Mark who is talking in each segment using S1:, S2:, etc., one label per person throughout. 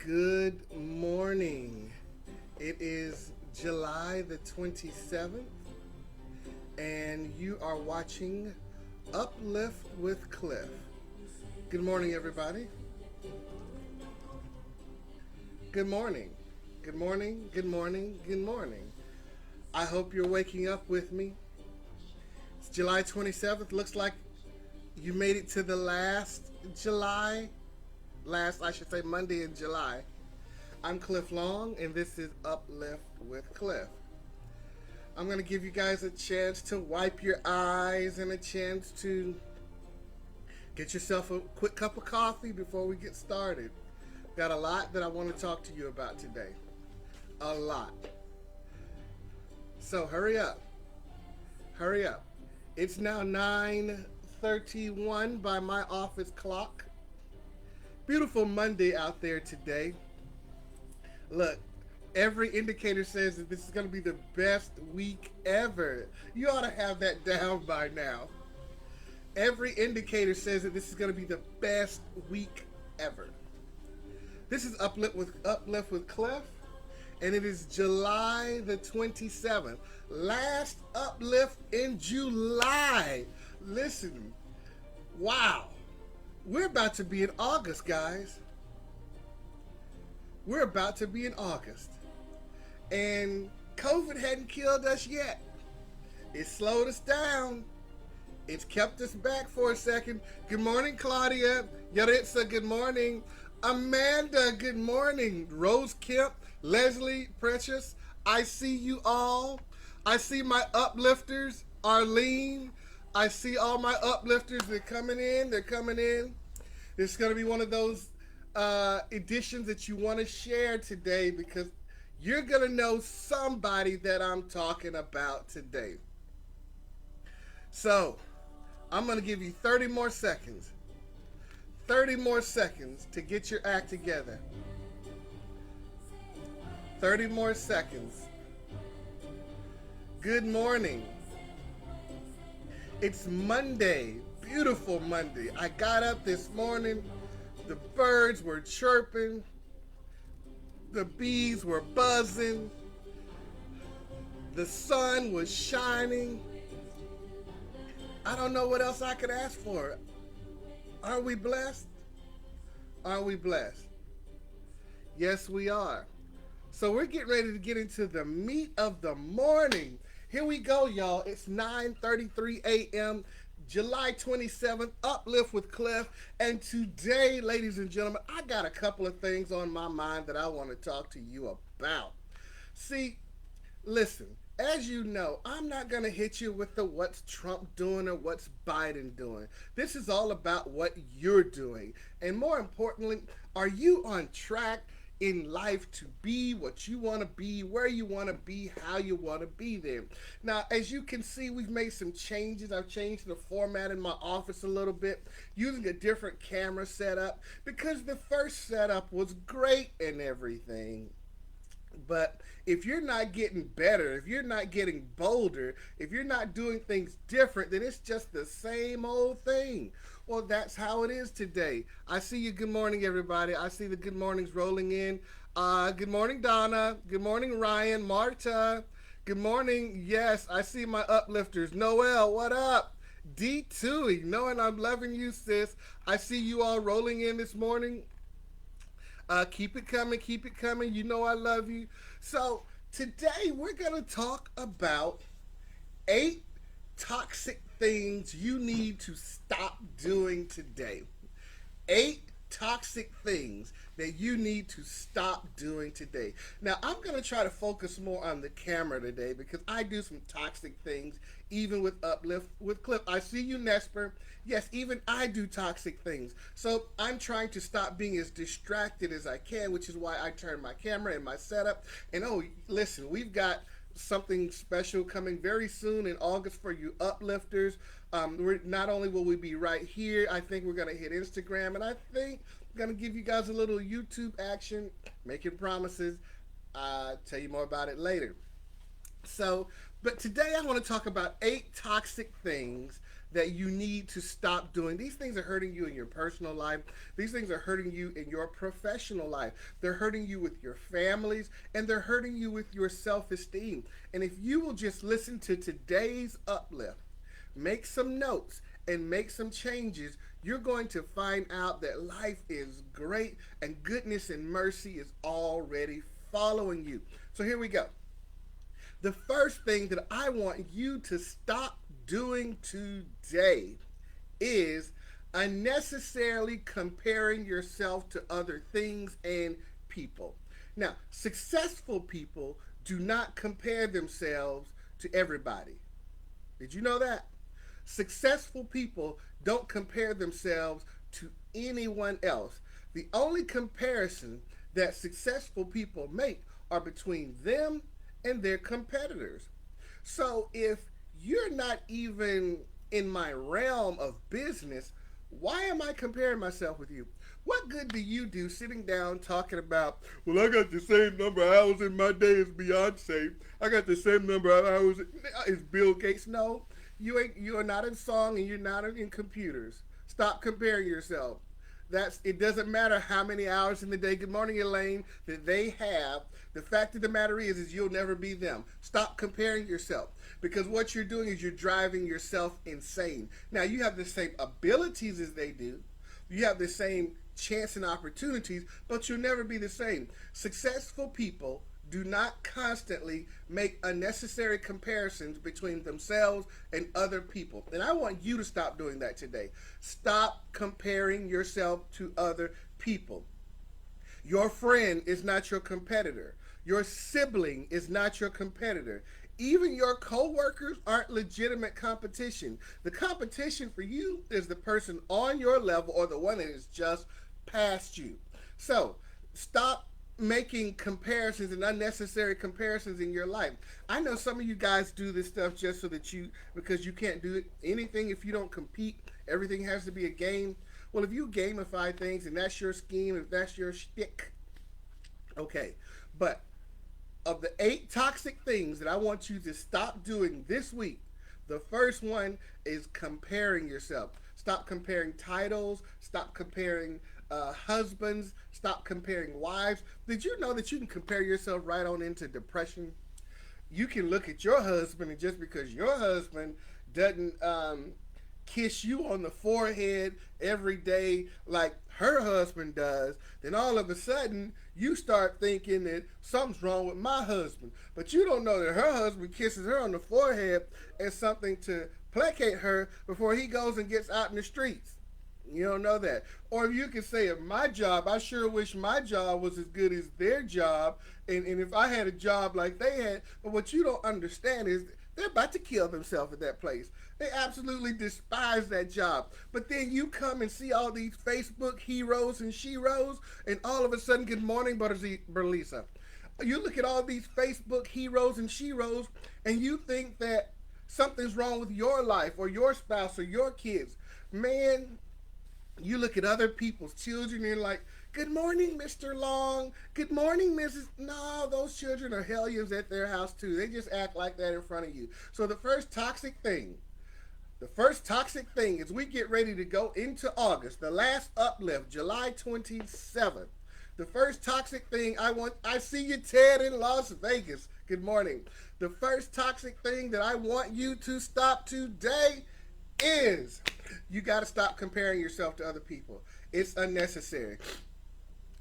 S1: Good morning. It is July the 27th, and you are watching Uplift with Cliff. Good morning, everybody. Good morning. Good morning. Good morning. Good morning. I hope you're waking up with me. It's July 27th. Looks like you made it to the I should say Monday in July. I'm Cliff Long, and this is Uplift with Cliff. I'm going to give you guys a chance to wipe your eyes and a chance to get yourself a quick cup of coffee before we get started. Got a lot that I want to talk to you about today. A lot. So hurry up. Hurry up. It's now 9:31 by my office clock. Beautiful Monday out there today. Look, every indicator says that this is going to be the best week ever. You ought to have that down by now. Every indicator says that this is going to be the best week ever. This is Uplift with Cliff, and it is July the 27th. Last Uplift in July. Listen, wow. We're about to be in August, guys. We're about to be in August. And COVID hadn't killed us yet. It slowed us down. It's kept us back for a second. Good morning, Claudia. Yaritza, good morning. Amanda, good morning. Rose Kemp, Leslie, Precious, I see you all. I see my uplifters. Arlene, I see all my uplifters. They're coming in. They're coming in. It's going to be one of those editions that you want to share today because you're going to know somebody that I'm talking about today. So, I'm going to give you 30 more seconds. 30 more seconds to get your act together. 30 more seconds. Good morning. It's Monday. Beautiful Monday. I got up this morning. The birds were chirping. The bees were buzzing. The sun was shining. I don't know what else I could ask for. Are we blessed? Are we blessed? Yes, we are. So we're getting ready to get into the meat of the morning. Here we go, y'all. It's 9:33 a.m., July 27th, Uplift with Cliff. And today, ladies and gentlemen, I got a couple of things on my mind that I want to talk to you about. See, listen, as you know, I'm not going to hit you with the what's Trump doing or what's Biden doing. This is all about what you're doing. And more importantly, are you on track in life to be what you want to be, where you want to be, how you want to be there? Now, as you can see, we've made some changes. I've changed the format in my office a little bit, using a different camera setup because the first setup was great and everything. But if you're not getting better, if you're not getting bolder, if you're not doing things different, then it's just the same old thing. Well, that's how it is today. I see you. Good morning, everybody. I see the good mornings rolling in. Good morning, Donna. Good morning, Ryan. Marta. Good morning. Yes, I see my uplifters. Noel, what up? D Tui, knowing I'm loving you, sis. I see you all rolling in this morning. Keep it coming, keep it coming. You know I love you. So today we're going to talk about 8 toxic things you need to stop doing today. 8 toxic things that you need to stop doing today. Now, I'm going to try to focus more on the camera today because I do some toxic things even with Uplift with Cliff. I see you, Nesper. Yes, even I do toxic things. So I'm trying to stop being as distracted as I can, which is why I turn my camera and my setup. And oh, listen, we've got something special coming very soon in August for you uplifters. We're not only will we be right here, I think we're going to hit Instagram, and I think I'm going to give you guys a little YouTube action, making promises. Tell you more about it later. So, but today I want to talk about 8 toxic things that you need to stop doing. These things are hurting you in your personal life. These things are hurting you in your professional life. They're hurting you with your families, and they're hurting you with your self-esteem. And if you will just listen to today's uplift, make some notes, and make some changes, you're going to find out that life is great and goodness and mercy is already following you. So here we go. The first thing that I want you to stop doing today is unnecessarily comparing yourself to other things and people. Now, successful people do not compare themselves to everybody. Did you know that? Successful people don't compare themselves to anyone else. The only comparison that successful people make are between them and their competitors. So if you're not even in my realm of business, why am I comparing myself with you? What good do you do sitting down talking about, well, I got the same number of hours in my day as Beyonce. I got the same number of hours as Bill Gates. No, you are not in song and you're not in computers. Stop comparing yourself. It doesn't matter how many hours in the day, good morning Elaine, that they have. The fact of the matter is you'll never be them. Stop comparing yourself, because what you're doing is you're driving yourself insane. Now, you have the same abilities as they do. You have the same chance and opportunities, but you'll never be the same. Successful people do not constantly make unnecessary comparisons between themselves and other people. And I want you to stop doing that today. Stop comparing yourself to other people. Your friend is not your competitor. Your sibling is not your competitor. Even your coworkers aren't legitimate competition. The competition for you is the person on your level or the one that is just past you. So stop making comparisons and unnecessary comparisons in your life. I know some of you guys do this stuff just so that because you can't do anything if you don't compete. Everything has to be a game. Well, if you gamify things and that's your scheme, if that's your shtick, okay. But of the 8 toxic things that I want you to stop doing this week, the first one is comparing yourself. Stop comparing titles. Stop comparing husbands. Stop comparing wives. Did you know that you can compare yourself right on into depression? You can look at your husband, and just because your husband doesn't kiss you on the forehead every day like her husband does, then all of a sudden you start thinking that something's wrong with my husband. But you don't know that her husband kisses her on the forehead as something to placate her before he goes and gets out in the streets. You don't know that. Or you can say, at my job, I sure wish my job was as good as their job, and if I had a job like they had. But what you don't understand is they're about to kill themselves at that place. They absolutely despise that job. But then you come and see all these Facebook heroes and sheroes, and all of a sudden, good morning, Berlisa. You look at all these Facebook heroes and sheroes, and you think that something's wrong with your life or your spouse or your kids. Man, you look at other people's children and you're like, good morning, Mr. Long. Good morning, Mrs. No, those children are hellions at their house too. They just act like that in front of you. So the first toxic thing as we get ready to go into August, the last uplift, July 27th. The first toxic thing I see you, Ted, in Las Vegas. Good morning. The first toxic thing that I want you to stop today is you got to stop comparing yourself to other people. It's unnecessary.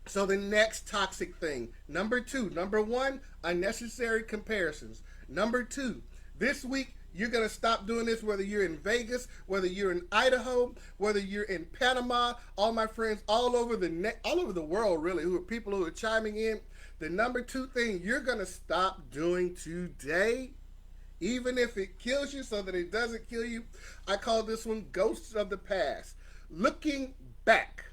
S1: So the next toxic thing, number 1, unnecessary comparisons. Number 2, this week you're going to stop doing this, whether you're in Vegas, whether you're in Idaho, whether you're in Panama, all my friends all over the world, really, people who are chiming in. The number 2 thing you're going to stop doing today, even if it kills you so that it doesn't kill you, I call this one ghosts of the past. Looking back.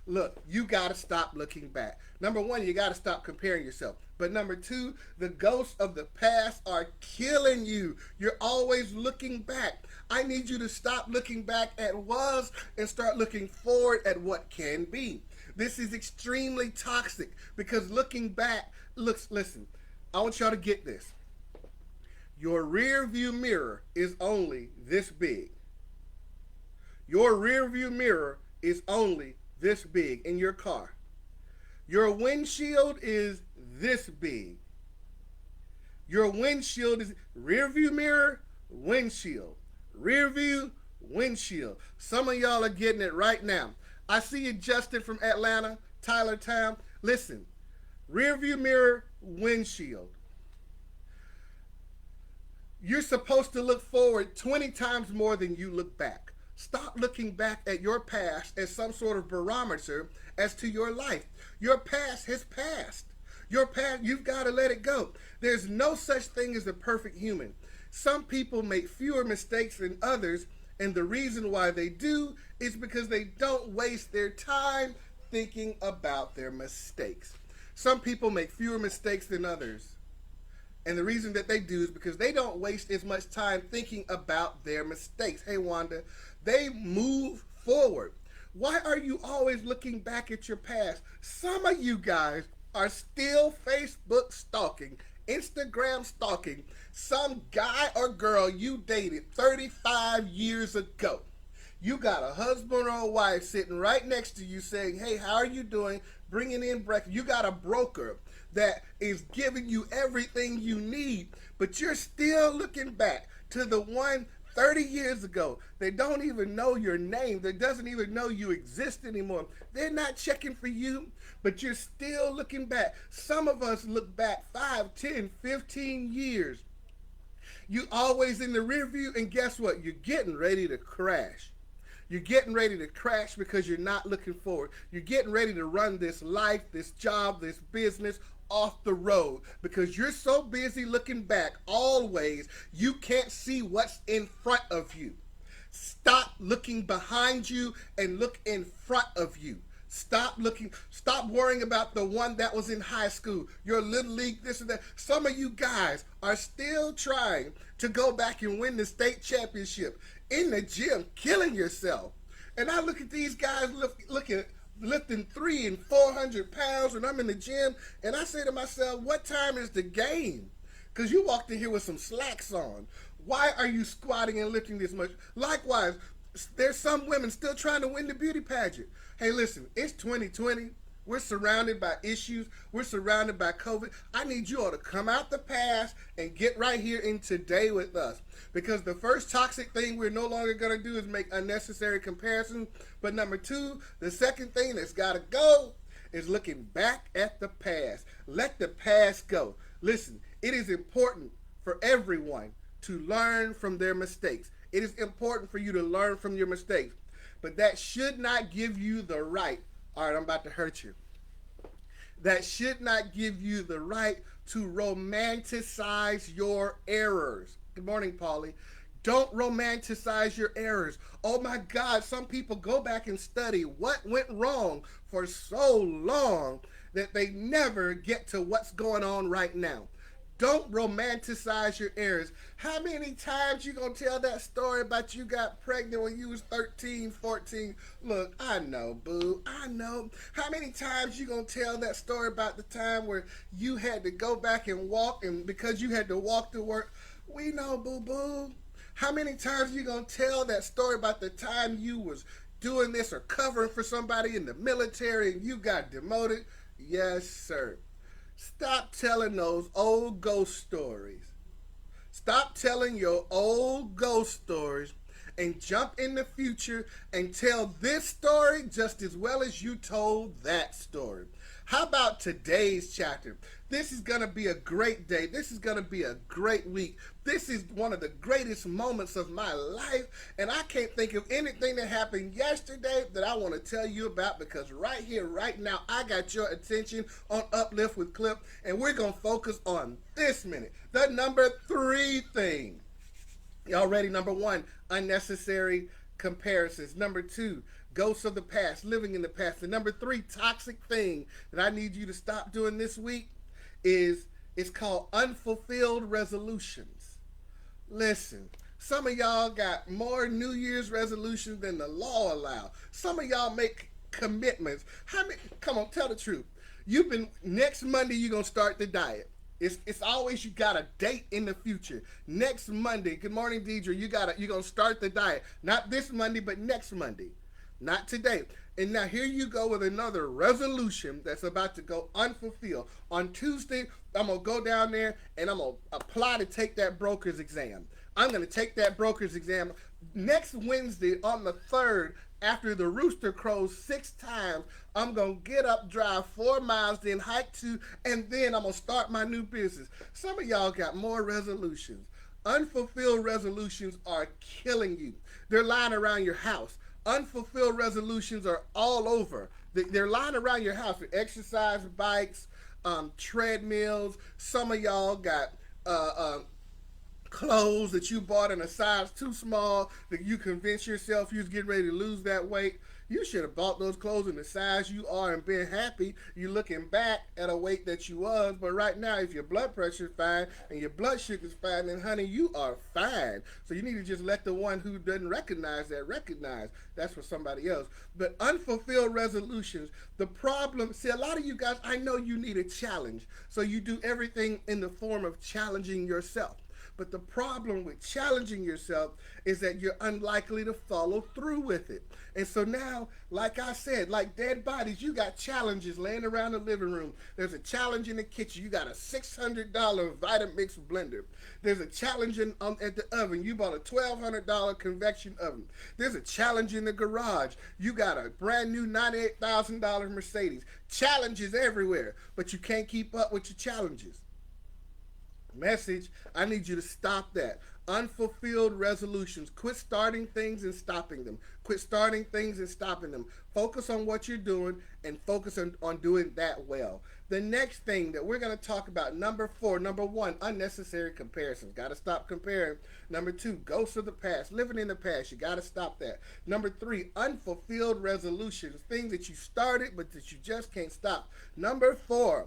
S1: Look, you got to stop looking back. Number 1, you got to stop comparing yourself. But number 2, the ghosts of the past are killing you. You're always looking back. I need you to stop looking back at was and start looking forward at what can be. This is extremely toxic because looking back, listen, I want y'all to get this. Your rear view mirror is only this big. Your rear view mirror is only this big in your car. Your windshield is this big. Your windshield is rear view mirror, windshield. Rear view, windshield. Some of y'all are getting it right now. I see you, Justin from Atlanta, Tyler Town. Listen, rear view mirror, windshield. You're supposed to look forward 20 times more than you look back. Stop looking back at your past as some sort of barometer as to your life. Your past has passed. Your past, you've got to let it go. There's no such thing as a perfect human. Some people make fewer mistakes than others, and the reason why they do is because they don't waste their time thinking about their mistakes. Some people make fewer mistakes than others. And the reason that they do is because they don't waste as much time thinking about their mistakes. Hey, Wanda, they move forward. Why are you always looking back at your past? Some of you guys are still Facebook stalking, Instagram stalking some guy or girl you dated 35 years ago. You got a husband or a wife sitting right next to you saying, hey, how are you doing? Bringing in breakfast. You got a broker that is giving you everything you need, but you're still looking back to the one 30 years ago. They don't even know your name. They doesn't even know you exist anymore. They're not checking for you, but you're still looking back. Some of us look back 5, 10, 15 years. You always in the rear view, and guess what? You're getting ready to crash. You're getting ready to crash because you're not looking forward. You're getting ready to run this life, this job, this business off the road because you're so busy looking back always, you can't see what's in front of you. Stop looking behind you and look in front of you. Stop worrying about the one that was in high school, your little league, this and that. Some of you guys are still trying to go back and win the state championship in the gym, killing yourself. And I look at these guys lifting 300 and 400 pounds when I'm in the gym, and I say to myself, what time is the game? Because you walked in here with some slacks on. Why are you squatting and lifting this much? Likewise, there's some women still trying to win the beauty pageant. Hey, listen, it's 2020. We're surrounded by issues. We're surrounded by COVID. I need you all to come out the past and get right here in today with us. Because the first toxic thing we're no longer going to do is make unnecessary comparisons. But number two, the second thing that's got to go is looking back at the past. Let the past go. Listen, it is important for everyone to learn from their mistakes. It is important for you to learn from your mistakes. But that should not give you the right. All right, I'm about to hurt you. That should not give you the right to romanticize your errors. Good morning, Paulie. Don't romanticize your errors. Oh my God, some people go back and study what went wrong for so long that they never get to what's going on right now. Don't romanticize your errors. How many times you gonna tell that story about you got pregnant when you was 13, 14? Look, I know, boo, I know. How many times you gonna tell that story about the time where you had to go back and walk, and because you had to walk to work? We know, boo boo. How many times you gonna tell that story about the time you was doing this or covering for somebody in the military and you got demoted? Yes, sir. Stop telling those old ghost stories. Stop telling your old ghost stories and jump in the future and tell this story just as well as you told that story. How about today's chapter? This is going to be a great day. This is going to be a great week. This is one of the greatest moments of my life, and I can't think of anything that happened yesterday that I want to tell you about, because right here, right now, I got your attention on Uplift with Clip, and we're going to focus on this minute, the number 3 thing. Y'all ready? Number 1, unnecessary comparisons. Number 2, ghosts of the past, living in the past. The number 3 toxic thing that I need you to stop doing this week is it's called unfulfilled resolutions. Listen, some of y'all got more New Year's resolutions than the law allows. Some of y'all make commitments. How many? Come on, tell the truth. Next Monday you're gonna start the diet. It's always you got a date in the future. Next Monday. Good morning, Deidre. You're gonna start the diet. Not this Monday, but next Monday. Not today. And now here you go with another resolution that's about to go unfulfilled. On Tuesday, I'm gonna go down there and I'm gonna apply to take that broker's exam. I'm gonna take that broker's exam next Wednesday on the 3rd. After the rooster crows 6 times, I'm gonna get up, drive 4 miles, then hike 2, and then I'm gonna start my new business. Some of y'all got more resolutions. Unfulfilled resolutions are killing you. They're lying around your house. Unfulfilled resolutions are all over. They're lying around your house with exercise bikes, treadmills. Some of y'all got clothes that you bought in a size too small that you convinced yourself you was getting ready to lose that weight. You should have bought those clothes in the size you are and been happy. You looking back at a weight that you was, but right now, if your blood pressure is fine and your blood sugar is fine, then honey, you are fine. So you need to just let the one who doesn't recognize that recognize. That's for somebody else. But unfulfilled resolutions, the problem, see, a lot of you guys, I know you need a challenge. So you do everything in the form of challenging yourself. But the problem with challenging yourself is that you're unlikely to follow through with it. And so now, like I said, like dead bodies, you got challenges laying around the living room. There's a challenge in the kitchen. You got a $600 Vitamix blender. There's a challenge at the oven. You bought a $1,200 convection oven. There's a challenge in the garage. You got a brand new $98,000 Mercedes. Challenges everywhere, but you can't keep up with your challenges. Message, I need you to stop that. Unfulfilled resolutions. Quit starting things and stopping them. Quit starting things and stopping them. Focus on what you're doing and focus on doing that well. The next thing that we're going to talk about, number 1, unnecessary comparisons. Got to stop comparing. Number 2, ghosts of the past, living in the past. You got to stop that. Number 3, unfulfilled resolutions, things that you started but that you just can't stop. Number 4,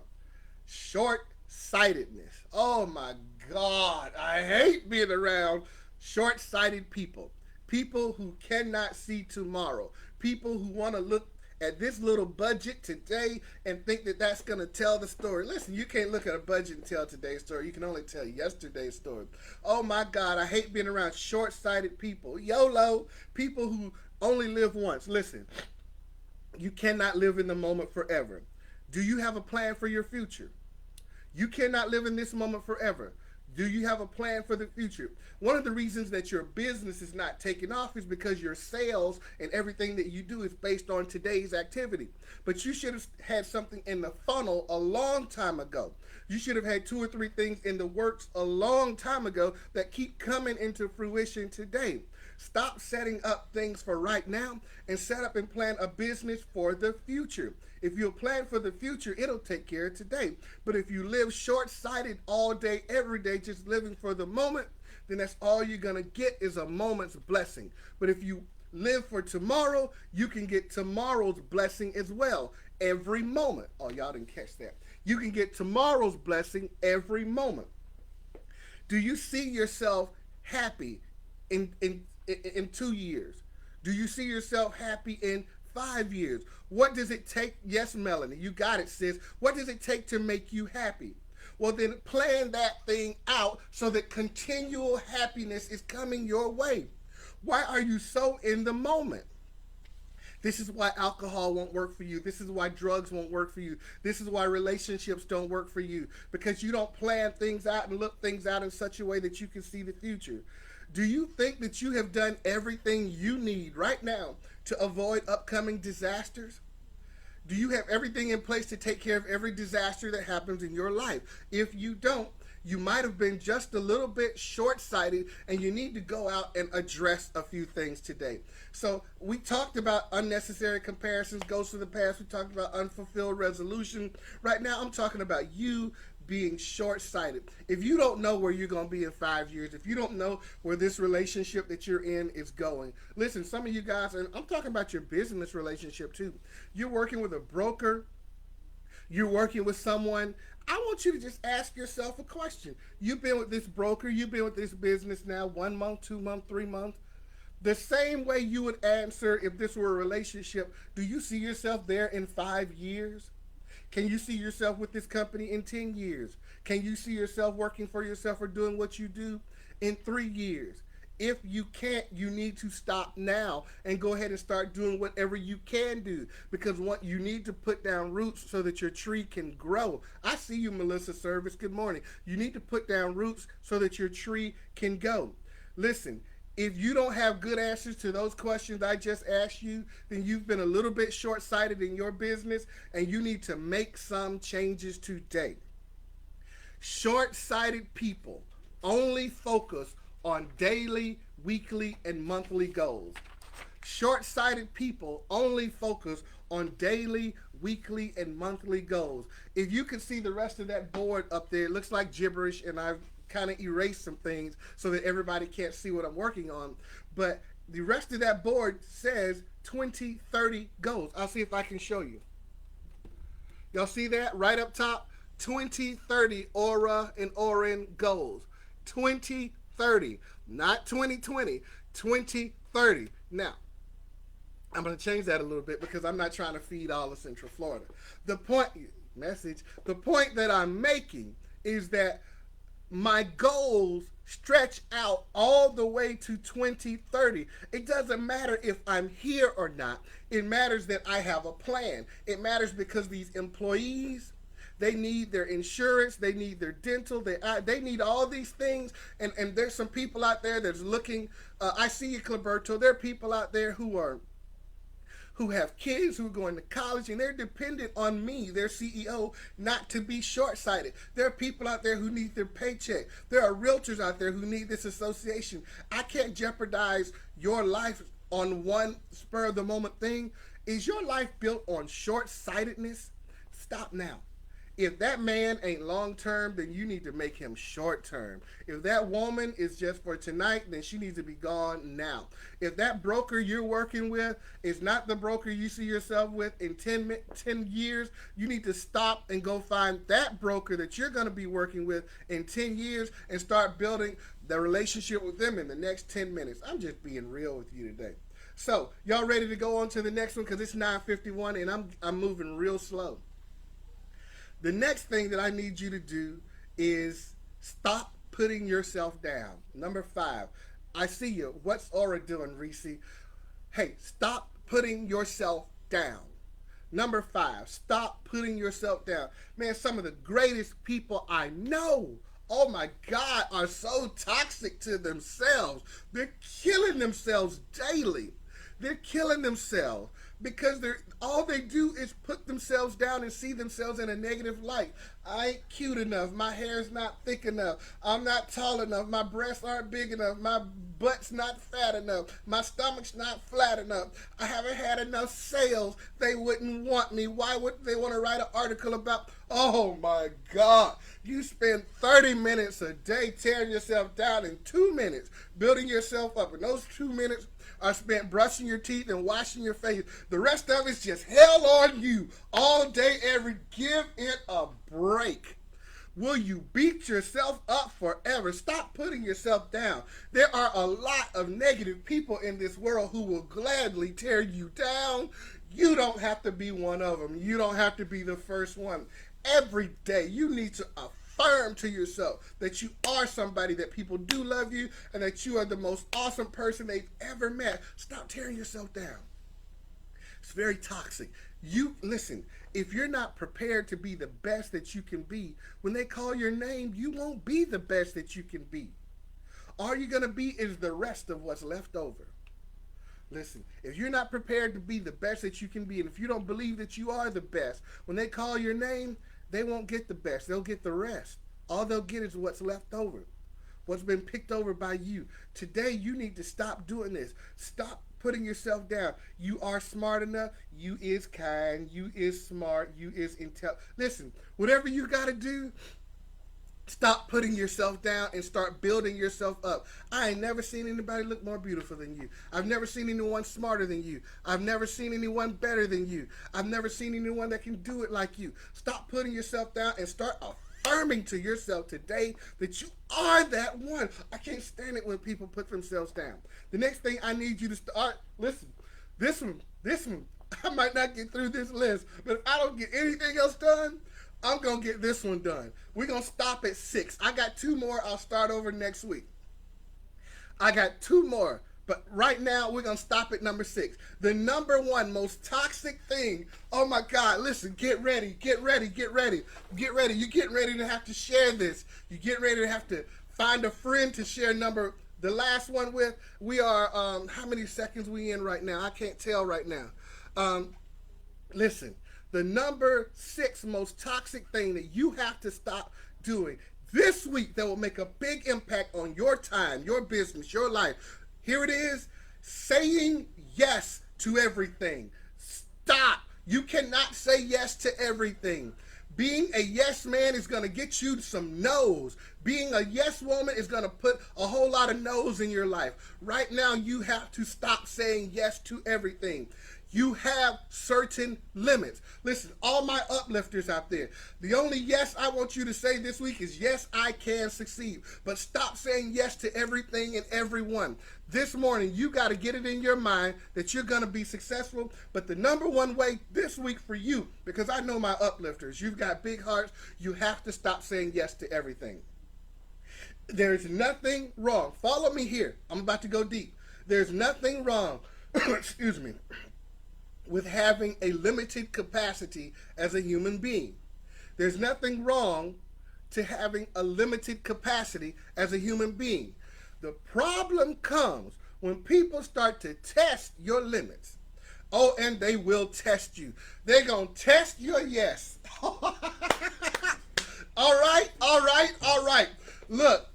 S1: short-sightedness. Oh my God, I hate being around short-sighted people. People who cannot see tomorrow. People who want to look at this little budget today and think that that's going to tell the story. Listen, you can't look at a budget and tell today's story. You can only tell yesterday's story. Oh my God, I hate being around short-sighted people. YOLO, people who only live once. Listen, you cannot live in the moment forever. Do you have a plan for your future? You cannot live in this moment forever. Do you have a plan for the future? One of the reasons that your business is not taking off is because your sales and everything that you do is based on today's activity. But you should have had something in the funnel a long time ago. You should have had 2 or 3 things in the works a long time ago that keep coming into fruition today. Stop setting up things for right now and set up and plan a business for the future. If you plan for the future, it'll take care of today. But if you live short-sighted all day, every day, just living for the moment, then that's all you're going to get is a moment's blessing. But if you live for tomorrow, you can get tomorrow's blessing as well, every moment. Oh, y'all didn't catch that. You can get tomorrow's blessing every moment. Do you see yourself happy in 2 years? Do you see yourself happy in 5 years? What does it take? Yes, Melanie, you got it, sis. What does it take to make you happy? Well, then plan that thing out so that continual happiness is coming your way. Why are you so in the moment? This is why alcohol won't work for you. This is why drugs won't work for you. This is why relationships don't work for you, because you don't plan things out and look things out in such a way that you can see the future. Do you think that you have done everything you need right now to avoid upcoming disasters? Do you have everything in place to take care of every disaster that happens in your life? If you don't, you might have been just a little bit short-sighted, and you need to go out and address a few things today. So we talked about unnecessary comparisons, ghosts of the past. We talked about unfulfilled resolution. Right now, I'm talking about you being short-sighted. If you don't know where you're going to be in 5 years, if you don't know where this relationship that you're in is going, listen, some of you guys, and I'm talking about your business relationship too. You're working with a broker. You're working with someone. I want you to just ask yourself a question. You've been with this broker. You've been with this business now 1 month, 2 months, 3 months. The same way you would answer if this were a relationship, do you see yourself there in 5 years? Can you see yourself with this company in 10 years? Can you see yourself working for yourself or doing what you do in 3 years? If you can't, you need to stop now and go ahead and start doing whatever you can do, because what you need to put down roots so that your tree can grow. I see you, Melissa Service. Good morning. You need to put down roots so that your tree can go. Listen, if you don't have good answers to those questions I just asked you, then you've been a little bit short-sighted in your business, and you need to make some changes today. Short-sighted people only focus on daily, weekly, and monthly goals. Short-sighted people only focus on daily, weekly, and monthly goals. If you can see the rest of that board up there, it looks like gibberish, and I've kind of erased some things so that everybody can't see what I'm working on. But the rest of that board says 2030 goals. I'll see if I can show you. Y'all see that right up top? 2030 ORRA and ORRA goals. 2030, not 2020, 2030. Now, I'm going to change that a little bit because I'm not trying to feed all of Central Florida. The point that I'm making is that my goals stretch out all the way to 2030. It doesn't matter if I'm here or not. It matters that I have a plan. It matters because these employees, they need their insurance, they need their dental, they need all these things. And there's some people out there that's looking, I see you, Cliberto, there are people out there who have kids who are going to college, and they're dependent on me, their CEO, not to be short-sighted. There are people out there who need their paycheck. There are realtors out there who need this association. I can't jeopardize your life on one spur-of-the-moment thing. Is your life built on short-sightedness? Stop now. If that man ain't long-term, then you need to make him short-term. If that woman is just for tonight, then she needs to be gone now. If that broker you're working with is not the broker you see yourself with in 10 years, you need to stop and go find that broker that you're going to be working with in 10 years and start building the relationship with them in the next 10 minutes. I'm just being real with you today. So, y'all ready to go on to the next one? Because it's 9:51 and I'm moving real slow. The next thing that I need you to do is stop putting yourself down. Number 5. I see you. What's ORRA doing, Reese? Hey, stop putting yourself down. Number 5. Stop putting yourself down. Man, some of the greatest people I know, oh my God, are so toxic to themselves. They're killing themselves daily. They're killing themselves because all they do is put themselves down and see themselves in a negative light. I ain't cute enough. My hair's not thick enough. I'm not tall enough. My breasts aren't big enough. My butt's not fat enough. My stomach's not flat enough. I haven't had enough sales. They wouldn't want me. Why would they want to write an article about, oh my God, you spend 30 minutes a day tearing yourself down, in 2 minutes building yourself up. And those 2 minutes are spent brushing your teeth and washing your face. The rest of it's just hell on you all day, every. Give it a break. Will you beat yourself up forever? Stop putting yourself down. There are a lot of negative people in this world who will gladly tear you down. You don't have to be one of them. You don't have to be the first one. Every day you need to affirm to yourself that you are somebody, that people do love you, and that you are the most awesome person they've ever met. Stop tearing yourself down. It's very toxic. Listen, if you're not prepared to be the best that you can be, when they call your name, you won't be the best that you can be. All you're going to be is the rest of what's left over. Listen, if you're not prepared to be the best that you can be, and if you don't believe that you are the best, when they call your name, they won't get the best. They'll get the rest. All they'll get is what's left over, what's been picked over by you. Today, you need to stop doing this. Stop putting yourself down. You are smart enough. You is kind. You is smart. You is intelligent. Listen, whatever you got to do, stop putting yourself down and start building yourself up. I ain't never seen anybody look more beautiful than you. I've never seen anyone smarter than you. I've never seen anyone better than you. I've never seen anyone that can do it like you. Stop putting yourself down and start affirming to yourself today that you are that one. I can't stand it when people put themselves down. The next thing I need you to start, listen, this one, I might not get through this list, but if I don't get anything else done, I'm going to get this one done. We're going to stop at 6. I got 2 more. I'll start over next week. I got 2 more. But right now, we're going to stop at number 6. The number 1 most toxic thing. Oh my God, listen, get ready, get ready, get ready, get ready. You're getting ready to have to share this. You get ready to have to find a friend to share the last one with. We are, how many seconds we in right now? I can't tell right now. Listen, the number 6 most toxic thing that you have to stop doing this week that will make a big impact on your time, your business, your life. Here it is, saying yes to everything. Stop. You cannot say yes to everything. Being a yes man is going to get you some no's. Being a yes woman is going to put a whole lot of no's in your life. Right now, you have to stop saying yes to everything. You have certain limits. Listen, all my uplifters out there, the only yes I want you to say this week is yes, I can succeed. But stop saying yes to everything and everyone. This morning, you got to get it in your mind that you're going to be successful. But the number 1 way this week for you, because I know my uplifters, you've got big hearts, you have to stop saying yes to everything. There's nothing wrong. Follow me here. I'm about to go deep. There's nothing wrong, excuse me, with having a limited capacity as a human being. There's nothing wrong to having a limited capacity as a human being. The problem comes when people start to test your limits. Oh, and they will test you. They're going to test your yes. All right, all right, all right. Look,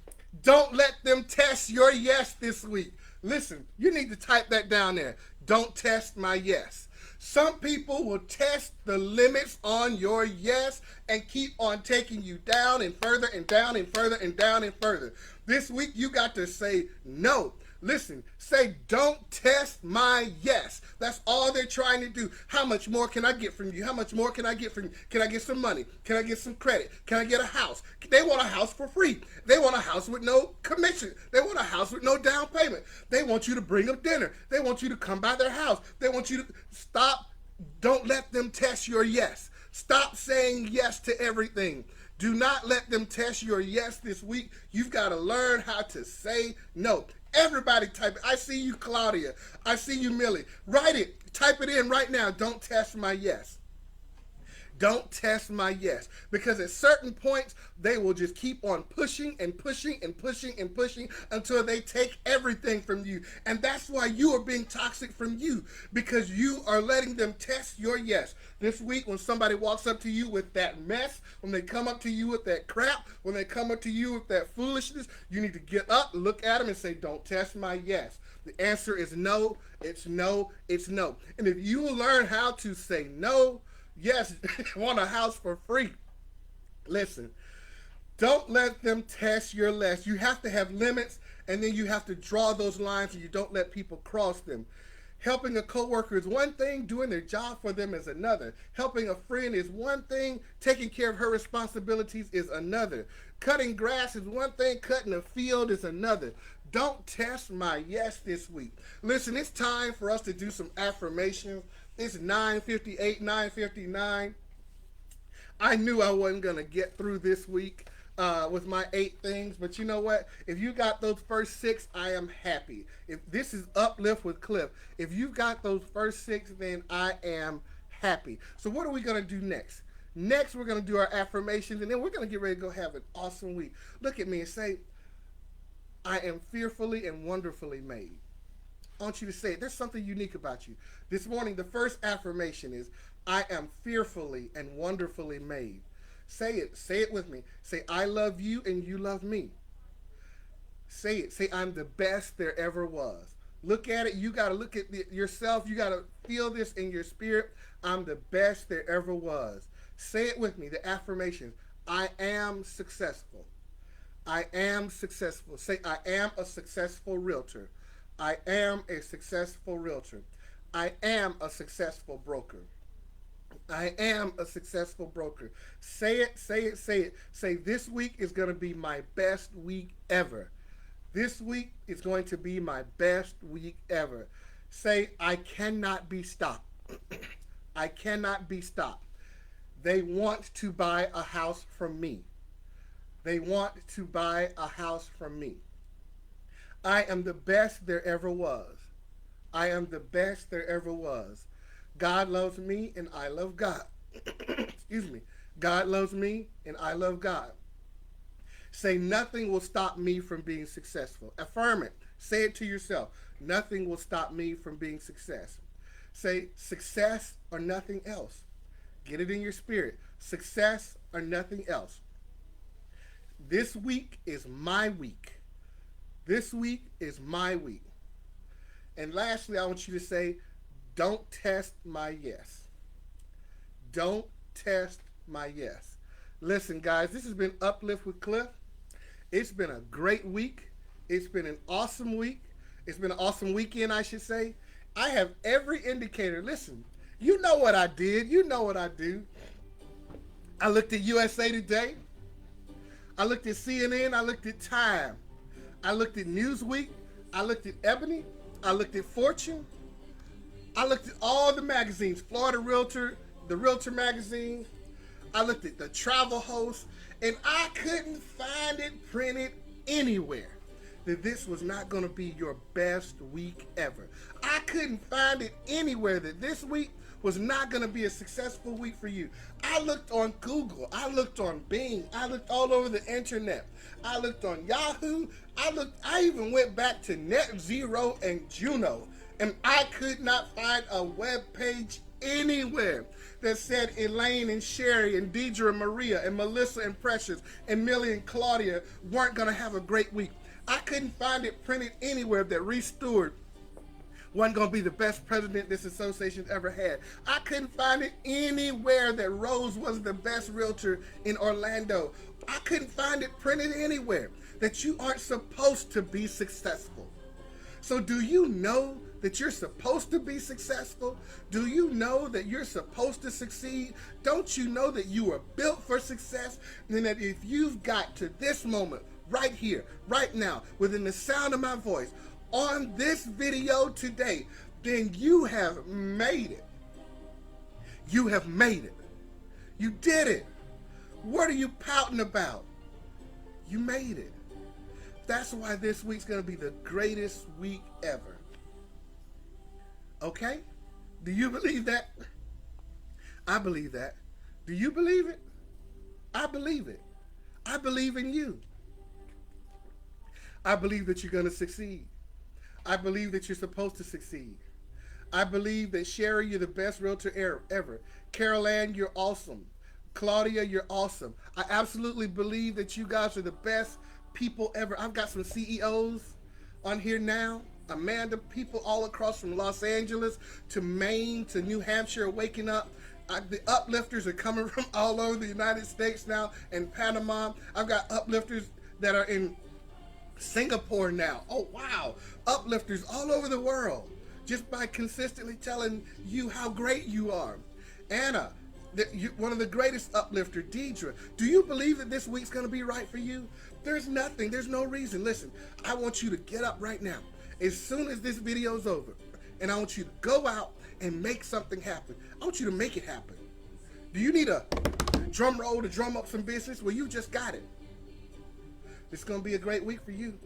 S1: don't let them test your yes this week. Listen, you need to type that down there. Don't test my yes. Some people will test the limits on your yes and keep on taking you down and further and down and further and down and further. This week you got to say no. Listen, say don't test my yes. That's all they're trying to do. How much more can I get from you? How much more can I get from you? Can I get some money? Can I get some credit? Can I get a house? They want a house for free. They want a house with no commission. They want a house with no down payment. They want you to bring them dinner. They want you to come by their house. They want you to stop. Don't let them test your yes. Stop saying yes to everything. Do not let them test your yes this week. You've got to learn how to say no. Everybody type it. I see you, Claudia. I see you, Millie. Write it. Type it in right now. Don't test my yes. Don't test my yes. Because at certain points, they will just keep on pushing and pushing and pushing and pushing until they take everything from you. And that's why you are being toxic from you. Because you are letting them test your yes. This week, when somebody walks up to you with that mess, when they come up to you with that crap, when they come up to you with that foolishness, you need to get up, look at them and say, don't test my yes. The answer is no, it's no, it's no. And if you learn how to say no, yes, want a house for free. Listen, don't let them test your less. You have to have limits, and then you have to draw those lines and you don't let people cross them. Helping a coworker is one thing, doing their job for them is another. Helping a friend is one thing, taking care of her responsibilities is another. Cutting grass is one thing, cutting a field is another. Don't test my yes this week. Listen, it's time for us to do some affirmations. It's 9:58, 9:59. I knew I wasn't going to get through this week with my 8 things, but you know what? If you got those first 6, I am happy. If this is Uplift with Cliff, if you got those first 6, then I am happy. So what are we going to do next? Next, we're going to do our affirmations, and then we're going to get ready to go have an awesome week. Look at me and say, I am fearfully and wonderfully made. I want you to say it. There's something unique about you. This morning, the first affirmation is, I am fearfully and wonderfully made. Say it. Say it with me. Say, I love you and you love me. Say it. Say, I'm the best there ever was. Look at it. You got to look at yourself. You got to feel this in your spirit. I'm the best there ever was. Say it with me. The affirmations. I am successful. I am successful. Say, I am a successful realtor. I am a successful realtor. I am a successful broker. I am a successful broker. Say it, say it, say it. Say, this week is going to be my best week ever. This week is going to be my best week ever. Say, I cannot be stopped. I cannot be stopped. They want to buy a house from me. They want to buy a house from me. I am the best there ever was. I am the best there ever was. God loves me and I love God. Excuse me. God loves me and I love God. Say nothing will stop me from being successful. Affirm it. Say it to yourself. Nothing will stop me from being successful. Say success or nothing else. Get it in your spirit. Success or nothing else. This week is my week. This week is my week. And lastly, I want you to say, don't test my yes. Don't test my yes. Listen, guys, this has been Uplift with Cliff. It's been a great week. It's been an awesome week. It's been an awesome weekend, I should say. I have every indicator. Listen, you know what I did. You know what I do. I looked at USA Today. I looked at CNN. I looked at Time. I looked at Newsweek. I looked at Ebony. I looked at Fortune. I looked at all the magazines. Florida Realtor, the Realtor magazine. I looked at the Travel Host. And I couldn't find it printed anywhere that this was not going to be your best week ever. I couldn't find it anywhere that this week was not going to be a successful week for you. I looked on Google. I looked on Bing. I looked all over the internet. I looked on Yahoo. I even went back to Net Zero and Juno, and I could not find a web page anywhere that said Elaine and Sherry and Deidre and Maria and Melissa and Precious and Millie and Claudia weren't going to have a great week. I couldn't find it printed anywhere that Reese Stewart wasn't going to be the best president this association's ever had. I couldn't find it anywhere that Rose was the best realtor in Orlando. I couldn't find it printed anywhere that you aren't supposed to be successful. So do you know that you're supposed to be successful? Do you know that you're supposed to succeed? Don't you know that you are built for success? And that if you've got to this moment, right here, right now, within the sound of my voice, on this video today, then you have made it. You have made it. You did it. What are you pouting about? You made it. That's why this week's going to be the greatest week ever. Okay? Do you believe that? I believe that. Do you believe it? I believe it. I believe in you. I believe that you're going to succeed. I believe that you're supposed to succeed. I believe that Sherry, you're the best realtor ever. Carol Ann, you're awesome. Claudia, you're awesome. I absolutely believe that you guys are the best people ever. I've got some CEOs on here now. Amanda, people all across from Los Angeles to Maine to New Hampshire are waking up. The uplifters are coming from all over the United States now and Panama. I've got uplifters that are in Singapore now. Oh, wow. Uplifters all over the world just by consistently telling you how great you are. Anna, one of the greatest uplifter, Deidre. Do you believe that this week's going to be right for you? There's nothing. There's no reason. Listen, I want you to get up right now as soon as this video's over, and I want you to go out and make something happen. I want you to make it happen. Do you need a drum roll to drum up some business? Well, you just got it. It's going to be a great week for you.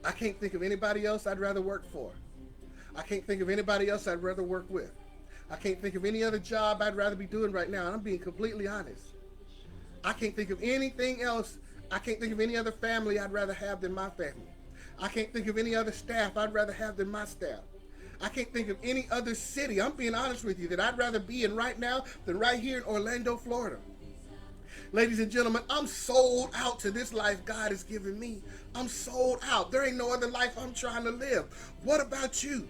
S1: I can't think of anybody else I'd rather work for. I can't think of anybody else I'd rather work with. I can't think of any other job I'd rather be doing right now, and I'm being completely honest. I can't think of anything else. I can't think of any other family I'd rather have than my family. I can't think of any other staff I'd rather have than my staff. I can't think of any other city, I'm being honest with you, that I'd rather be in right now than right here in Orlando, Florida. Ladies and gentlemen, I'm sold out to this life God has given me. I'm sold out. There ain't no other life I'm trying to live. What about you?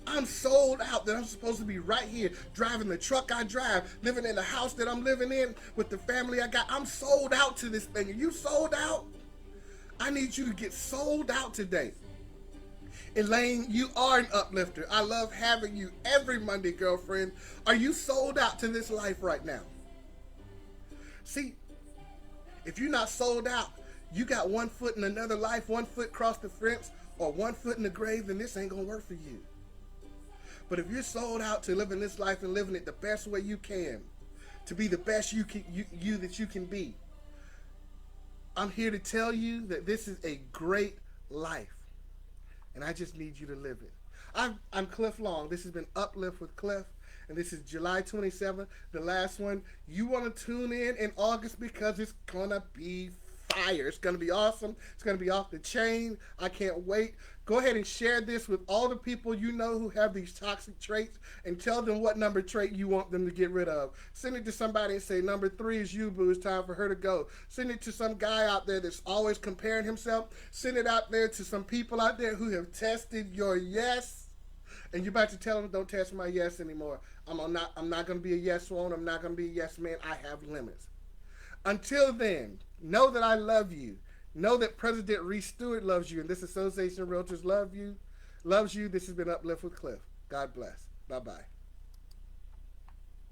S1: I'm sold out that I'm supposed to be right here, driving the truck I drive, living in the house that I'm living in with the family I got. I'm sold out to this thing. Are you sold out? I need you to get sold out today. Elaine, you are an uplifter. I love having you every Monday, girlfriend. Are you sold out to this life right now? See, if you're not sold out, you got one foot in another life, one foot across the fence, or one foot in the grave, then this ain't going to work for you. But if you're sold out to living this life and living it the best way you can, to be the best you that you can be, I'm here to tell you that this is a great life. And I just need you to live it. I'm Cliff Long. This has been Uplift with Cliff. And this is July 27th, the last one. You want to tune in August because it's going to be fire. It's going to be awesome. It's going to be off the chain. I can't wait. Go ahead and share this with all the people you know who have these toxic traits and tell them what number trait you want them to get rid of. Send it to somebody and say, number 3 is you, boo. It's time for her to go. Send it to some guy out there that's always comparing himself. Send it out there to some people out there who have tested your yes. And you're about to tell them, don't test my yes anymore. I'm not going to be a yes woman. I'm not going to be a yes man. I have limits. Until then, know that I love you. Know that President Reese Stewart loves you, and this Association of Realtors loves you. This has been Uplift with Cliff. God bless. Bye-bye.